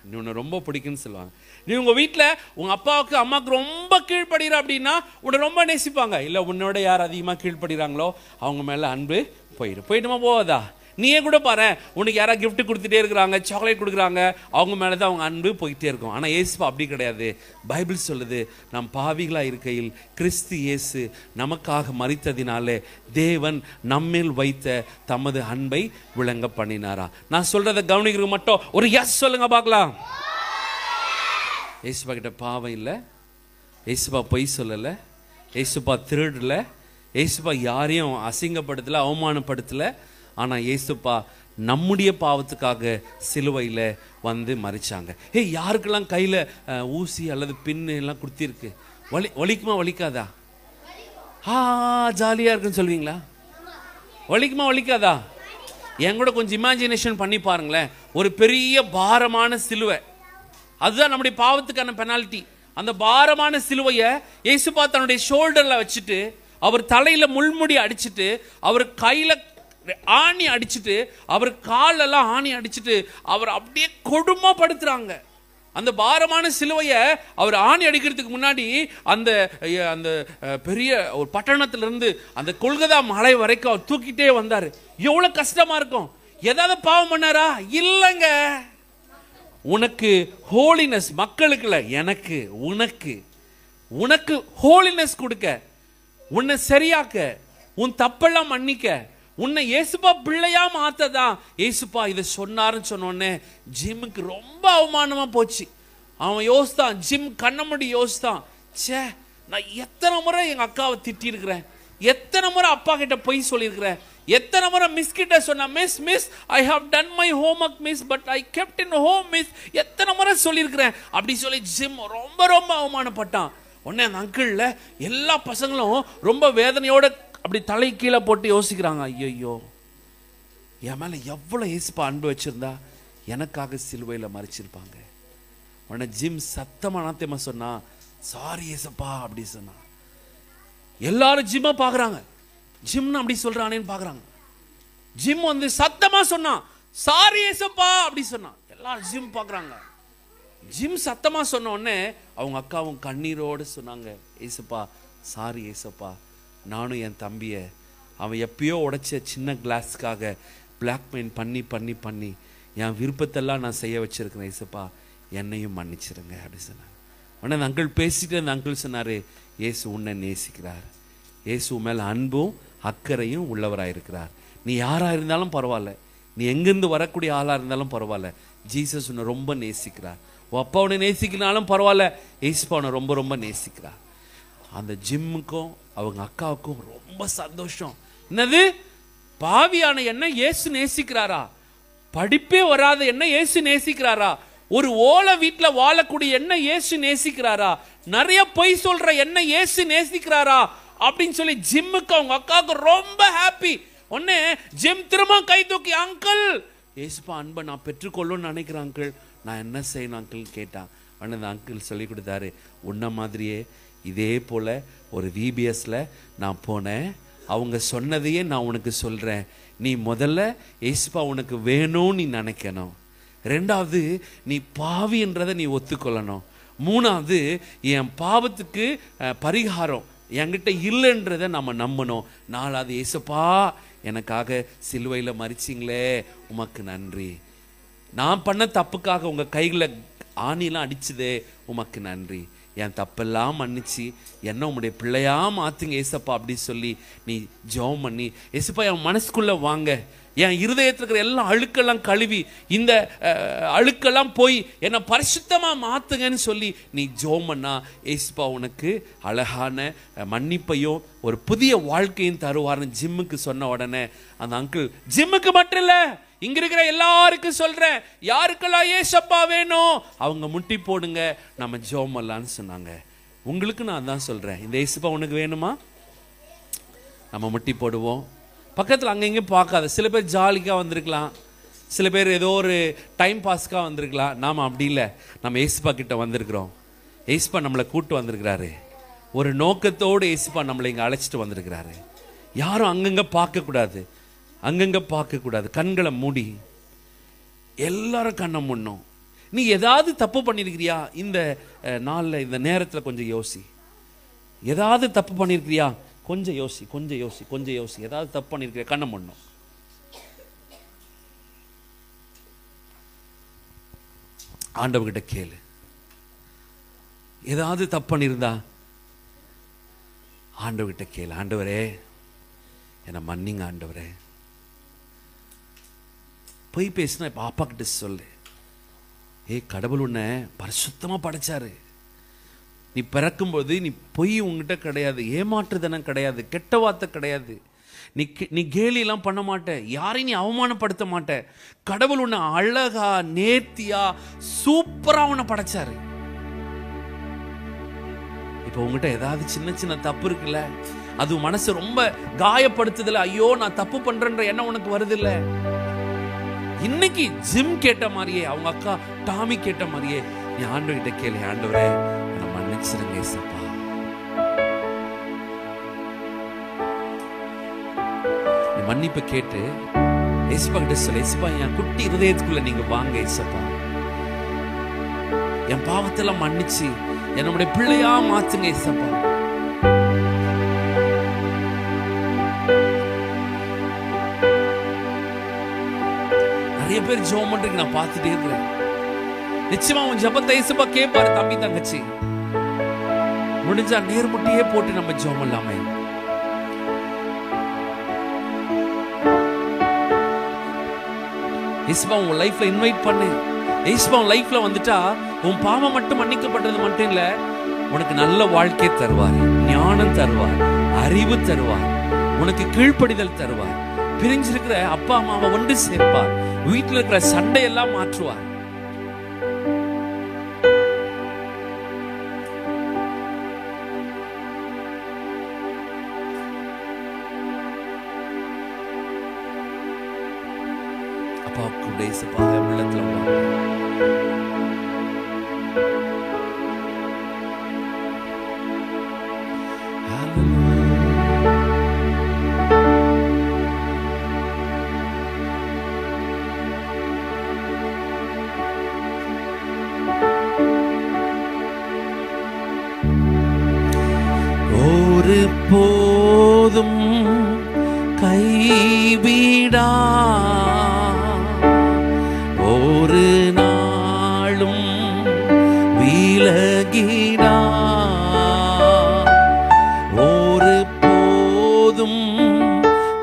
A: நீ உன்னை ரொம்ப பிடிக்குன்னு சொல்லுவாங்க. நீ உங்க வீட்டுல உங்க அப்பாவுக்கு அம்மாவுக்கு ரொம்ப கீழ்ப்படுகிற அப்படின்னா உன்னை ரொம்ப நேசிப்பாங்க. இல்ல உன்னோட யார் அதிகமா கீழ்ப்படுகிறாங்களோ அவங்க மேல அன்பு போயிடுமா போவதா? நீயே கூட பாரு, உனக்கு யாராவது கிஃப்ட் கொடுத்துட்டே இருக்கிறாங்க, சாக்லேட் கொடுக்குறாங்க, அவங்க மேலதான் அவங்க அன்பு போயிட்டே இருக்கும். ஆனா இயேசு அப்படி கிடையாது. பைபிள் சொல்லுது, நாம் பாவிகளா இருக்கையில் கிறிஸ்து இயேசு நமக்காக மரித்ததினாலே தேவன் நம்மேல் வைத்த தமது அன்பை விளங்க பண்ணினாரா. நான் சொல்றதை கவனிக்கிறது மட்டும் ஒரு எஸ் சொல்லுங்க பார்க்கலாம். இயேசுப்பா கிட்ட பாவம் இல்லை, இயேசுப்பா பொய் சொல்லல, இயேசுப்பா திருடல, இயேசுப்பா யாரையும் அசிங்கப்படுத்தல, அவமானப்படுத்தல. ஆனா இயேசுப்பா நம்முடைய பாவத்துக்காக சிலுவையில் வந்து மறிச்சாங்க. யாருக்கெல்லாம் கையில் ஊசி அல்லது பின்னு எல்லாம் குத்திருக்கு? வலிக்குமா வலிக்காதா? ஜாலியாக இருக்குன்னு சொல்வீங்களா? வலிக்குமா வலிக்காதா? என் கூட கொஞ்சம் இமேஜினேஷன் பண்ணி பாருங்களேன். ஒரு பெரிய பாரமான சிலுவை, அதுதான் நம்முடைய பாவத்துக்கான பெனால்ட்டி. அந்த பாரமான சிலுவையை இயேசுப்பா தன்னுடைய ஷோல்டர்ல வச்சுட்டு, அவர் தலையில முள்முடி அடிச்சுட்டு, அவர் கையில ஆணி அடிச்சுட்டு, அவர் காலெல்லாம் ஆணி அடிச்சுட்டு, அவர் அப்படியே கொடுமைப்படுத்துறாங்க. அந்த பாரமான சிலுவையை அவர் ஆணி அடிக்கிறதுக்கு முன்னாடி அந்த அந்த பெரிய ஒரு பட்டணத்திலிருந்து அந்த கொல்கத்தா மலை வரைக்கும் அவர் தூக்கிட்டே வந்தார். எவ்வளவு கஷ்டமா இருக்கும். ஏதாவது பாவம் பண்ணாரா? இல்லைங்க. உனக்கு ஹோலினஸ், மக்களுக்கு இல்லை, எனக்கு உனக்கு உனக்கு ஹோலினஸ் கொடுக்க, உன்னை சரியாக்க, உன் தப்பெல்லாம் மன்னிக்க, உன்னை ஏசுப்பா பிள்ளையா மாத்ததான் ஏசுப்பா இதை சொன்னாருன்னு சொன்னோடனே ஜிம்முக்கு ரொம்ப அவமானமா போச்சு. அவன் யோசித்தான், ஜிம் கண்ணமுடி யோசித்தான், சே நான் எத்தனை முறை எங்க அக்காவை திட்டி இருக்கிறேன், எத்தனை முறை அப்பா கிட்ட பொய் சொல்லியிருக்கிறேன், எத்தனை முறை மிஸ் கிட்ட சொன்ன, miss I have done my homework miss, but I kept in home miss, எத்தனை முறை சொல்லியிருக்கிறேன் அப்படி சொல்லி ஜிம் ரொம்ப ரொம்ப அவமானப்பட்டான். உடனே அந்த அங்கிள்ல எல்லா பசங்களும் ரொம்ப வேதனையோட அப்படி தலை கீழே போட்டு யோசிக்கிறாங்க, ஐயோ என் மேல எவ்வளவு ஏசுப்பா அன்பு வச்சிருந்தா எனக்காக சிலுவையில் மறிச்சிருப்பாங்க. உடனே ஜிம் சத்தமா நாத்தியமா சொன்னா, சாரி ஏசப்பா அப்படி சொன்னா. எல்லாரும் ஜிம்மா பாக்குறாங்க, ஜிம் அப்படி சொல்றானேன்னு பாக்குறாங்க. ஜிம் வந்து சத்தமா சொன்னா, சாரி ஏசப்பா அப்படி சொன்னா. எல்லாரும் ஜிம் பாக்குறாங்க. ஜிம் சத்தமா சொன்ன உடனே அவங்க அக்காவும் கண்ணீரோடு சொன்னாங்க, ஏசப்பா சாரி ஏசப்பா, நானும் என் தம்பிய அவன் எப்பயோ உடைச்ச சின்ன கிளாஸ்க்காக பிளாக்மெயில் பண்ணி பண்ணி பண்ணி என் விருப்பத்தெல்லாம் நான் செய்ய வச்சிருக்கிறேன் ஏசப்பா, என்னையும் மன்னிச்சிருங்க அப்படி சொன்னாங்க. உடனே அந்த அங்கிள் பேசிட்டு அந்த அங்கிள் சொன்னாரு, இயேசு உன்னை நேசிக்கிறார், இயேசு மேல அன்பும் அக்கறையும் உள்ளவராயிருக்கிறார். நீ யாரா இருந்தாலும் பரவாயில்ல, நீ எங்கிருந்து வரக்கூடிய ஆளா இருந்தாலும் பரவாயில்ல, ஜீசஸ் உன்னை ரொம்ப நேசிக்கிறார். உன் அப்பா உன்னை நேசிக்கினாலும் பரவாயில்ல, ஏசுப்பா உன்னை ரொம்ப ரொம்ப நேசிக்கிறார். அந்த ஜிம்முக்கும் அவங்க அக்காவுக்கும் ரொம்ப சந்தோஷம். என்னது, பாவியான என்ன இயேசு நேசிக்கிறாரா? படிப்பே வராத என்ன இயேசு நேசிக்கிறாரா? ஒரு ஓலை வீட்டுல வாழக்கூடிய என்ன இயேசு நேசிக்கிறாரா? நிறைய பொய் சொல்ற என்ன இயேசு நேசிக்கிறாரா அப்படின்னு சொல்லி ஜிம்முக்கு அவங்க அக்காவுக்கு ரொம்ப ஹாப்பி. உடனே ஜிம் திரும்ப கை தூக்கி, அங்கிள் ஏசுப்பா அன்பை நான் பெற்றுக்கொள்ளணும்னு நினைக்கிறேன் அங்கிள், நான் என்ன செய்யணும் அங்கிள் கேட்டான். உடனே அந்த அங்கிள் சொல்லி கொடுத்தாரு, உன்ன மாதிரியே இதே போல ஒரு விபிஎஸ்ல நான் போனேன், அவங்க சொன்னதையே நான் உனக்கு சொல்றேன். நீ முதல்ல ஏசுப்பா உனக்கு வேணும்னு நீ நினைக்கணும், ரெண்டாவது நீ பாவின்றதை நீ ஒத்துக்கொள்ளணும், மூணாவது என் பாவத்துக்கு பரிகாரம் என்கிட்ட இல்லைன்றதை நம்ம நம்பணும், நாலாவது ஏசப்பா எனக்காக சிலுவையில் மறிச்சிங்களே உமக்கு நன்றி, நான் பண்ண தப்புக்காக உங்க கைகளை ஆணிலாம் அடிச்சதே உமக்கு நன்றி, என் தப்பெல்லாம் மன்னிச்சு என்ன உங்களுடைய பிள்ளையா மாத்துங்க ஏசப்பா அப்படி சொல்லி நீ ஜெபம் பண்ணி, ஏசப்பா என் மனசுக்குள்ள வாங்க, என் இருதயத்தில் இருக்கிற எல்லாம் அழுக்கெல்லாம் கழுவி இந்த அழுக்கெல்லாம் போய் என்னை பரிசுத்தமா மாத்துங்கன்னு சொல்லி நீ ஜெபம் பண்ணா ஏசப்பா உனக்கு அழகான மன்னிப்பையும் ஒரு புதிய வாழ்க்கையும் தருவார்னு ஜிம்முக்கு சொன்ன உடனே அந்த அங்கிள், ஜிம்முக்கு மட்டும் இல்ல இங்க இருக்கிற எல்லாருக்கும் சொல்றேன், யாருக்கெல்லாம் ஏசப்பா வேணும் அவங்க முட்டி போடுங்க, நம்ம ஜெபம் பண்ணலாம்னு சொன்னாங்க. உங்களுக்கு நான் தான் சொல்றேன், இந்த ஏசப்பா உனக்கு வேணுமா? நம்ம முட்டி போடுவோம். பக்கத்தில் அங்கே இங்கே பார்க்காத, சில பேர் ஜாலிக்காக வந்திருக்கலாம், சில பேர் ஏதோ ஒரு டைம் பாஸ்க்காக வந்திருக்கலாம். நாம் அப்படி இல்லை, நம்ம ஏசுப்பா கிட்ட வந்திருக்கிறோம். ஏசுப்பா நம்மளை கூட்டு வந்திருக்கிறாரு, ஒரு நோக்கத்தோடு ஏசுப்பா நம்மளை இங்கே அழைச்சிட்டு வந்திருக்கிறாரு. யாரும் அங்கங்கே பார்க்கக்கூடாது, அங்கங்கே பார்க்கக்கூடாது, கண்களை மூடி எல்லாரும் கண்ணை மூடணும். நீ ஏதாவது தப்பு பண்ணியிருக்கிறியா இந்த நாளில், இந்த நேரத்தில் கொஞ்சம் யோசி. ஏதாவது தப்பு பண்ணியிருக்கிறியா கொஞ்சம் யோசி, கொஞ்சம் யோசி, கொஞ்சம் யோசி. ஏதாவது தப்பு பண்ணிருக்கிற கண்ணை மூடணும். ஆண்டவர்கிட்ட கேளு, ஏதாவது தப்பு பண்ணியிருந்தா ஆண்டவர்கிட்ட கேளு. ஆண்டவரே என்னை மன்னிங்க ஆண்டவரே. பொய் பேசினா இப்ப அப்பா கிட்ட சொல்லு, கடவுள் உன்னை பரிசுத்தமா படைச்சாரு, நீ பிறக்கும்போது நீ பொய் உங்ககிட்ட கிடையாது, ஏமாற்றுதனம் கிடையாது, கெட்ட வார்த்தை கிடையாது, நீ கேலியெல்லாம் பண்ண மாட்ட, யாரையும் நீ அவமானப்படுத்த மாட்ட. கடவுள் உன்னை அழகா நேர்த்தியா சூப்பரா உன்னை படைச்சாரு. இப்போ உங்ககிட்ட ஏதாவது சின்ன சின்ன தப்பு இருக்குல்ல, அது மனசு ரொம்ப காயப்படுத்துதுல, ஐயோ நான் தப்பு பண்றேன்ற எண்ணம் உனக்கு வருது இல்ல, இன்னைக்கு ஜிம் கேட்ட மாதிரியே, அவங்க அக்கா டாமி கேட்ட மாதிரியே நீ ஆண்டவர்கிட்ட கேளு, ஆண்டவரே என்னை மன்னிச்சிருங்க ஏசப்பா. நீ மன்னிப்பு கேட்டு ஏசப்பா கிட்ட சொல்ல, ஏசப்பா என் குட்டி இருதயத்துக்குள்ள நீங்க வாங்க ஏசப்பா, என் பாவத்தெல்லாம் மன்னிச்சு என்னுடைய பிள்ளையா மாத்துங்க ஏசப்பா. நிறைய பேர் ஜெபம் பண்றீங்க, நான் பார்த்துட்டே இருக்கிறேன். நிச்சயமா உன் ஜெபத்தை ஏசப்பா கேட்பாரு. தம்பி தங்கச்சி, முடிஞ்சா நேர்முட்டியே போட்டு நம்ம ஜெபம் பண்ணலாமே. ஏசப்பா உன் லைஃப்ல இன்வைட் பண்ணு. ஏசப்பா உன் லைஃப்ல வந்துட்டா உன் பாவம் மட்டும் மன்னிக்கப்பட்டது மட்டும் இல்ல, உனக்கு நல்ல வாழ்க்கை தருவார், ஞானம் தருவார், அறிவு தருவார், உனக்கு கீழ்ப்படிதல் தருவார், பிரிஞ்சிருக்கிற அப்பா அம்மாவை ஒன்று சேர்ப்பார், வீட்டில் இருக்கிற சண்டையெல்லாம் மாற்றுவார். அப்பாவுக்கு ஏசப்பா உள்ளத்துல ஒரு போதும் கைவிடா, ஒரு நாளும் விலகிடா, ஒரு போதும்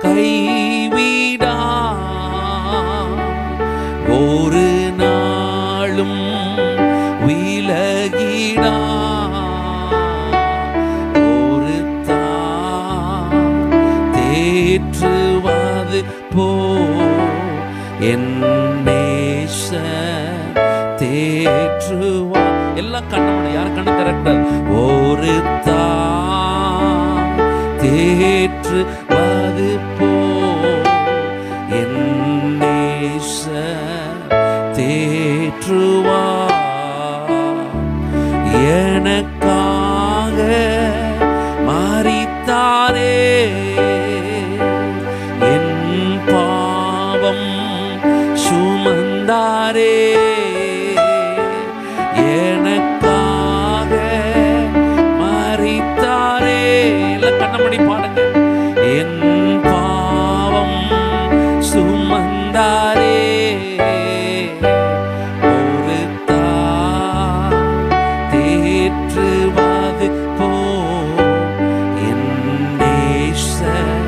A: கைவிடா, ஒரு நாளும் விலகிடா, தேற்றுவது போ என் நேசர் தேற்றுவா. எல்லாம் கண்ணோட, யார் கண்ணு திறக்கிறார்? ஒரு தேற்றுவது போ என் நேசர் தேற்றுவா. எனக்காக மரித்தாரே, சுமந்தாரே, எனக்காக மரித்தாரே. கண்ணமணி பாடுங்க. என் பாவம் சுமந்தாரே, ஒரு தேற்றுவது போ என் நேசர்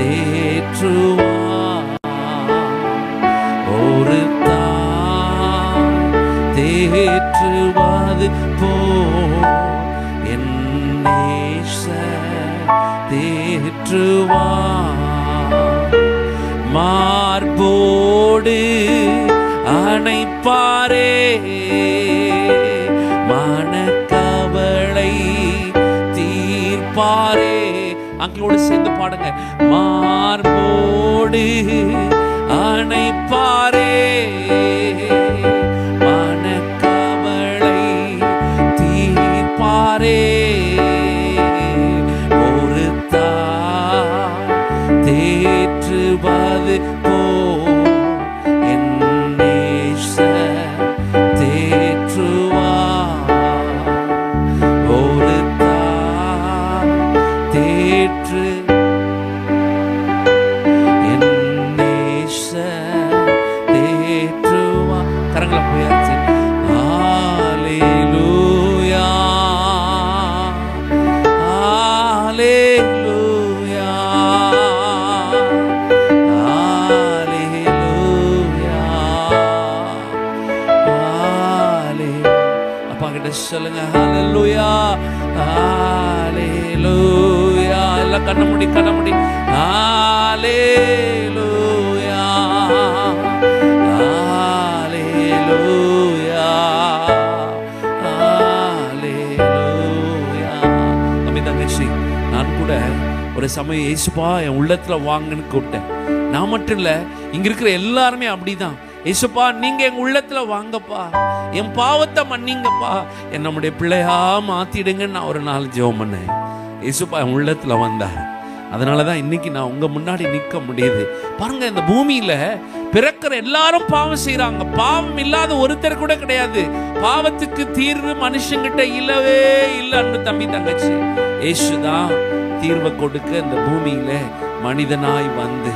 A: தேற்றுவா. தேற்றுவது போ என் நேசர் தேற்றுவா. மார்போடு அணைப்பாரே, மனக்கவலை தீர்ப்பாரே. அங்களோடு சேர்ந்து பாடுங்க. மார்போடு அணைப்பாரே, மனக்கவலை தீர்ப்பாரே, ஒரு தேற்றுவது போ என் நேசர் தேற்றுவா. ஒரு தேற்று என் நேசர் தேற்றுவா. கரங்களை போயாச்சு. ஹல்லேலூயா, ஹல்லேலூயா, ஹல்லேலூயா, ஹல்லேலூயா. அப்பா கிட்ட சொல்லுங்க. ஹல்லேலூயா, ஹல்லேலூயா. எல்லாம் கண்ணமுடி ஹalleluya ஹalleluya ஹalleluya. தம்பி தங்கச்சி, நான் கூட ஒரு சமயம் இயேசுப்பா என் உள்ளத்துல வாங்கன்னு கூப்பிட்டேன். நான் மட்டும் இல்ல, இங்க இருக்கிற எல்லாருமே அப்படிதான். இயேசுப்பா நீங்க எங்க உள்ளத்துல வாங்கப்பா, என் பாவத்தை மன்னிங்கப்பா, என் நம்முடைய பிள்ளையா மாத்திடுங்கன்னு நான் ஒரு நாள் ஜெபம் பண்ணேன். இயேசுப்பா என் உள்ளத்துல வந்தார். அதனாலதான் இன்னைக்கு நான் உங்க முன்னாடி நிக்க முடியுது. பாருங்க, இந்த பூமியில பிறக்கிற எல்லாரும் பாவம் செய்யறாங்க. பாவம் இல்லாத ஒருத்தர் கூட கிடையாது. பாவத்துக்கு தீர்வு மனுஷங்கிட்ட இல்லவே இல்லைன்னு தம்பி தங்கச்சி, இயேசுதான் தீர்வை கொடுக்க இந்த பூமியில மனிதனாய் வந்து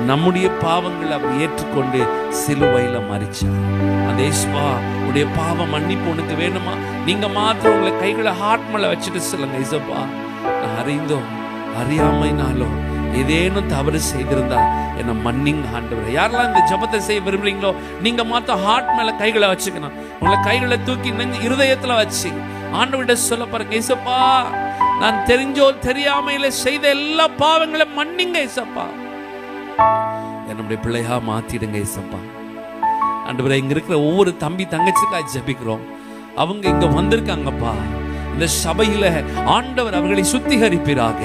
A: நம்முடைய பாவங்களை அவர் ஏற்றுக்கொண்டு சிலுவையில மரிச்சார். அந்த இயேசுவா உடைய பாவ மன்னிப்பு உனக்கு வேணுமா? நீங்க மாத்திரம் உங்களை கைகளை ஹார்ட் மேல வச்சுட்டு சொல்லுங்க, இயேசுப்பா நான் அறிந்தோ அறியாமைனாலோ ஏதேனும் தவறு செய்திருந்தா என்ன மன்னிங்க ஆண்டவரே. யாரெல்லாம் இந்த ஜெபத்தை செய்ய விரும்புறீங்களோ நீங்க மாத்திரம் ஹார்ட் மேல கைகளை வச்சுக்கணும். உங்களை கைகளை தூக்கி இருதயத்துல வச்சு ஆண்டவர்கிட்ட சொல்ல பாருங்க, இயேசுப்பா நான் தெரிஞ்சோ தெரியாமையில செய்த எல்லா பாவங்களை மன்னிங்க இயேசுப்பா, என்னுடைய பிள்ளையா மாத்திடுங்க இயேசுப்பா. ஆண்டவரே, இங்க இருக்கிற ஒவ்வொரு தம்பி தங்கச்சிக்காய் ஜெபிக்கிறோம். அவங்க இங்க வந்திருக்காங்கப்பா, இந்த சபையில ஆண்டவர் அவர்களை சுத்திகரிப்பீராக.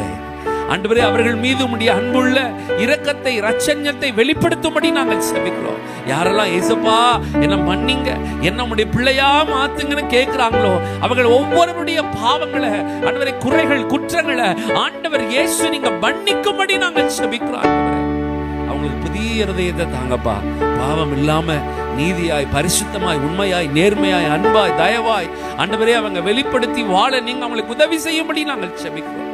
A: ஆண்டவரே, அவர்கள் மீது உம்முடைய அன்புள்ள இரக்கத்தை இரட்சண்யத்தை வெளிப்படுத்தும்படி நாங்கள் ஜெபிக்கிறோம். யாரெல்லாம் இயேசுப்பா என்ன மன்னிங்க, என்ன உம்முடைய பிள்ளையா மாத்துங்கன்னு கேட்கிறாங்களோ அவர்கள் ஒவ்வொருவருடைய பாவங்களை, ஆண்டவரே குறைகள் குற்றங்களை ஆண்டவர் இயேசு நீங்க மன்னிக்கும்படி நாங்கள் ஜெபிக்கிறோம். ஆண்டவரே, அவங்களுக்கு புதிய இருதயத்தை தாங்கப்பா. பாவம் இல்லாம நீதியாய் பரிசுத்தமாய் உண்மையாய் நேர்மையாய் அன்பாய் தயவாய் ஆண்டவரே அவங்க வெளிப்படுத்தி வாழ நீங்க அவங்களுக்கு உதவி செய்யும்படி நாங்கள் ஜெபிக்கிறோம்.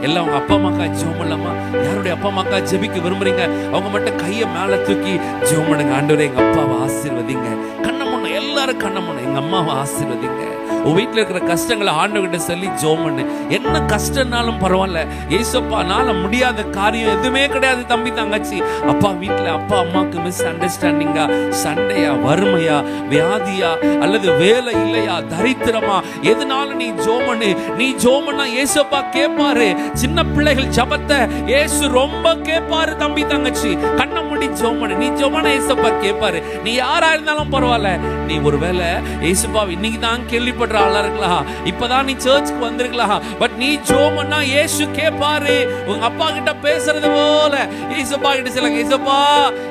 A: எல்லாம் அவங்க அப்பா அம்மாக்கா ஜெபம் பண்ணலாமா? யாருடைய அப்பா அம்மாக்கா ஜெபிக்க விரும்புறீங்க அவங்க மட்டும் கையை மேல தூக்கி ஜெபம் பண்ணுங்க. ஆண்டவரே, எங்க அப்பாவை ஆசீர்வதிங்க. கண்ணமுன்ன எல்லாரும் கண்ணமுன்ன எங்க அம்மாவை ஆசீர்வதிங்க. உன் வீட்டுல இருக்கிற கஷ்டங்களை ஆண்டவர்கிட்ட சொல்லி ஜெபம் பண்ணு. என்ன கஷ்டம்னாலும் பரவாயில்ல, ஏசப்பானால முடியாத காரியம் எதுவுமே கிடையாது. தம்பி தங்கச்சி, அப்பா வீட்டுல அப்பா அம்மாவுக்கு மிஸ் அண்டர்ஸ்டாண்டிங்கா, சண்டையா, வறுமையா, வியாதியா, அல்லது வேலை இல்லையா, தரித்திரமா, எதுனாலும் நீ ஜெபம் பண்ணு. நீ ஜெபம் பண்ணா ஏசப்பா கேட்பாரு. சின்ன பிள்ளைகள் ஜெபத்தை இயேசு ரொம்ப கேட்பாரு. தம்பி தங்கச்சி, கண்ணை மூடி ஜெபம் பண்ணு. நீ ஜெபம் பண்ண ஏசப்பா கேட்பாரு. நீ யாரா இருந்தாலும் பரவாயில்ல. நீ ஒருவேளை ஏசப்பா இன்னைக்கு தான் கேள்விப்படுற ஆளா இருக்கலாம், இப்பதான் நீ சர்ச்சுக்கு வந்திருக்கலாம், பட் நீ ஜெபம் பண்ணா இயேசு கேட்பாரு. உங்க அப்பா கிட்ட பேசுறது போல ஏசப்பா கிட்ட சொல்லுங்க, ஏசப்பா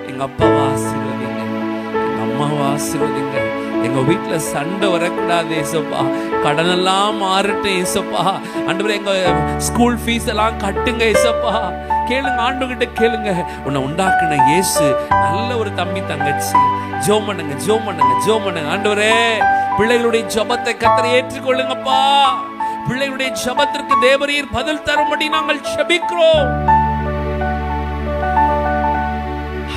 A: எங்க அப்பாவை ஆசீர்வதிங்க, எங்க அம்மாவை ஆசீர்வதிங்க, எங்க வீட்டுல சண்டை வரக்கூடாது ஏசப்பா, கடனெல்லாம் மாறட்டும் ஏசப்பா, ஆண்டவரே எங்க ஸ்கூல் ஃபீஸ் எல்லாம் கட்டுங்க ஏசப்பா. கேளுங்க, ஆண்டவர்கிட்ட கேளுங்க. உன்னை உண்டாக்குன இயேசு நல்ல ஒரு தம்பி தங்கச்சி. ஜெபம் பண்ணுங்க, ஜெபம் பண்ணுங்க, ஜெபம் பண்ணுங்க. ஆண்டவரே, பிள்ளைகளுடைய ஜெபத்தை கர்த்தர் ஏற்றுக்கொள்ளுங்கப்பா. பிள்ளைகளுடைய ஜெபத்திற்கு தேவரீர் பதில் தரும்படி நாங்கள் ஜெபிக்கிறோம்.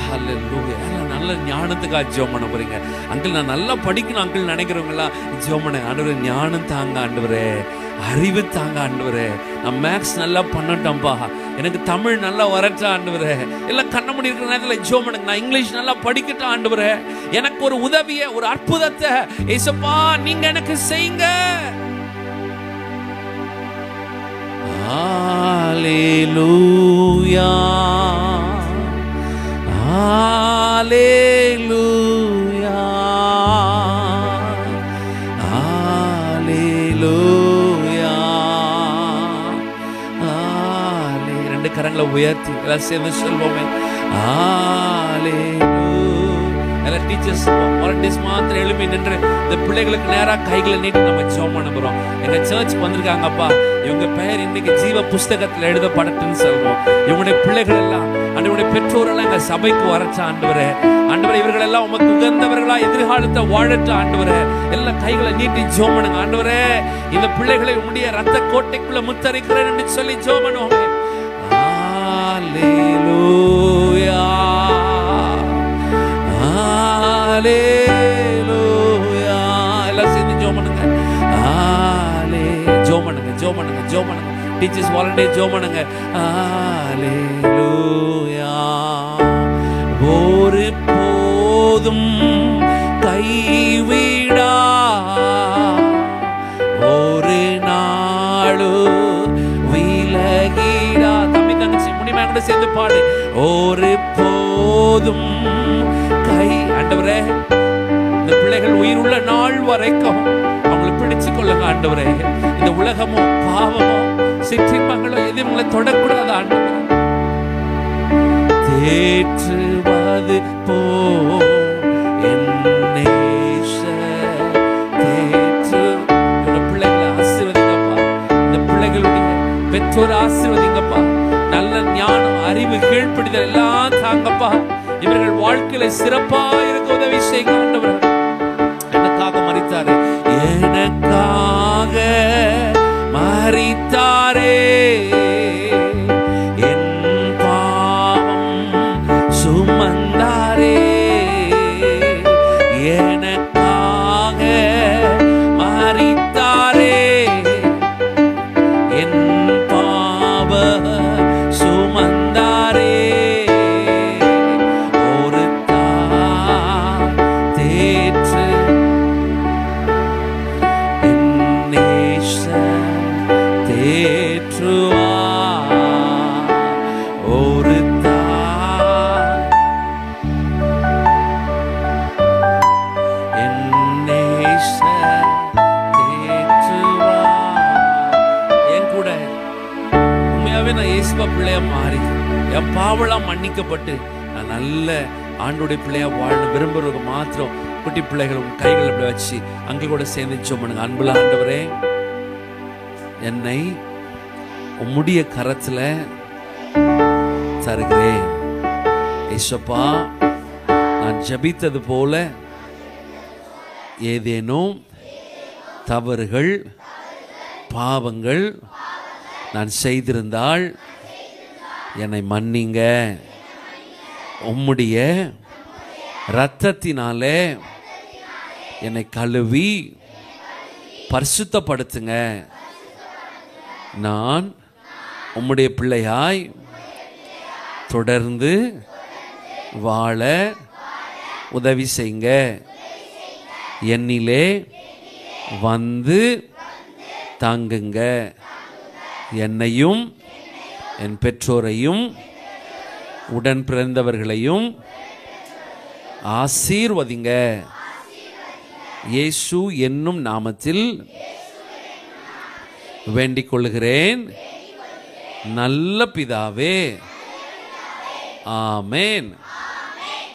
A: ஹல்லேலூயா. நல்ல ஞானத்துக்காக ஜெபம் பண்ண போறீங்க. அங்கிள் நான் நல்லா படிக்கணும் அங்கிள் நினைக்கிறவங்களா ஜெபம் பண்ணுங்க. ஆண்டவரே ஞானம் தாங்க ஆண்டவரே, அறிவு தாங்க ஆண்டவரே, நான் மேக்ஸ் நல்லா பண்ணட்டேன்ப்பா, எனக்கு தமிழ் நல்லா வரட்டா ஆண்டவரே. எல்லாம் கண்ண மூடி இருக்கிற நேரத்தில் ஜெபம் பண்ணுங்க. நான் இங்கிலீஷ் நல்லா படிக்கட்டும் ஆண்டவரே, எனக்கு ஒரு உதவியை ஒரு அற்புதத்தை ஏசப்பா நீங்க எனக்கு செய்யுங்க. ஹல்லேலூயா ஹல்லேலூயா ஹல்லேலூயா. ரெண்டு கரங்களை உயர்த்தி எல்லாம் சேர்ந்து சொல்வோமே, ஹல்லேலூயா. எல்லாம் டீச்சர்ஸ் வாலண்டியர்ஸ் மாத்திரம் எழுப்பி நின்று இந்த பிள்ளைகளுக்கு நேராக கைகளை நீட்டி நம்ம ஜெபம் பண்ண போறோம். எங்க சர்ச்சுக்கு வந்திருக்காங்கப்பா, இவங்க பெயர் இன்னைக்கு ஜீவ புஸ்தகத்தில் எழுதப்படட்டுன்னு சொல்றோம். இவங்களுடைய பிள்ளைகள் எல்லாம், ஆண்டவருடைய பெற்றோர் எல்லாம் எங்க சபைக்கு வரச்சா ஆண்டவரே. ஆண்டவரே, இவர்கள் எல்லாம் உமக்கு உகந்தவர்களா எதிர்காலத்தை வாழட்ட ஆண்டவரே. எல்லாம் கைகளை நீட்டி ஜெபம் பண்ணுங்க. ஆண்டவரே, இந்த பிள்ளைகளை உம்முடைய ரத்த கோட்டைக்குள்ள முத்தரிக்கிறேன் என்று சொல்லி ஜெபம் பண்ணுவோம். ஹல்லேலூயா ஹல்லேலூயா. எல்லாம் சேர்ந்து ஜெபம் பண்ணுங்க. ஜெபம் பண்ணுங்க, ஜெபம் பண்ணுங்க, ஜெபம் பண்ணுங்க. டீச்சர்ஸ் வாலண்டியர் ஜெபம் பண்ணுங்க. ஹல்லேலூயா. ஒரு போதும் கைவிடா, ஒரு நாளு விலகிடா. தம்பி என்னோட சேர்ந்து பாடு. ஒரு போதும் கை ஆண்டவரே, இந்த பிள்ளைகள் உயிர் உள்ள நாள் வரைக்கும் அவங்களை பிடிச்சு கொள்ளுங்க ஆண்டவரே. இந்த உலகமோ பாவமோ சிற்றின்பங்களோ எது இவங்களை தொடக்கூடாது ஆண்டவரே. தேற்றுவது போ பிள்ளைகளை ஆசீர்வதிங்கப்பா. இந்த பிள்ளைகளுடைய பெற்றோர் ஆசீர்வதிங்கப்பா. நல்ல ஞானம், அறிவு, கீழ்ப்படிதல் எல்லாம் தாங்கப்பா. இவர்கள் வாழ்க்கையில சிறப்பா இருக்க உதவி செய்யுங்க ஆண்டவரே. எனக்காக மரித்தாரே, எனக்காக மரித்தாரே, என் பாவம் சுமந்தாரே, எனக்காக மரித்தாரே, என் பாவ சுமந்தாரே. ஒரு தேற்று தேற்றுவா, ஒரு தேற்றுவா. என் கூட உண்மையாவே நான் இயேசுவா பிள்ளையா மாறி என் பாவெல்லாம் மன்னிக்கப்பட்டு நான் நல்ல ஆண்டோடைய பிள்ளையா வாழணும் விரும்புறவங்க மாத்திரம் குட்டி பிள்ளைகள் உங்க கைகள் அப்படி வச்சு அங்கே கூட சேர்ந்து பண்ணுங்க. அன்புள்ள ஆண்டவரே, என்னை உம்முடைய கரத்துல தருகிறேன். ஏசப்பா, நான் ஜெபித்தது போல ஏதேனும் தவறுகள் பாவங்கள் நான் செய்திருந்தால் என்னை மன்னிங்க. உம்முடைய இரத்தத்தினாலே என்னை கழுவி பரிசுத்தப்படுத்துங்க. நான் உம்முடைய பிள்ளையாய் தொடர்ந்து வாழ உதவி செய்யுங்க. என்னிலே வந்து தாங்குங்க. என்னையும் என் பெற்றோரையும் உடன் பிறந்தவர்களையும் ஆசீர்வதிங்க. இயேசு என்னும் நாமத்தில் வேண்டிக் கொள்கிறேன் நல்ல பிதாவே, ஆமென்.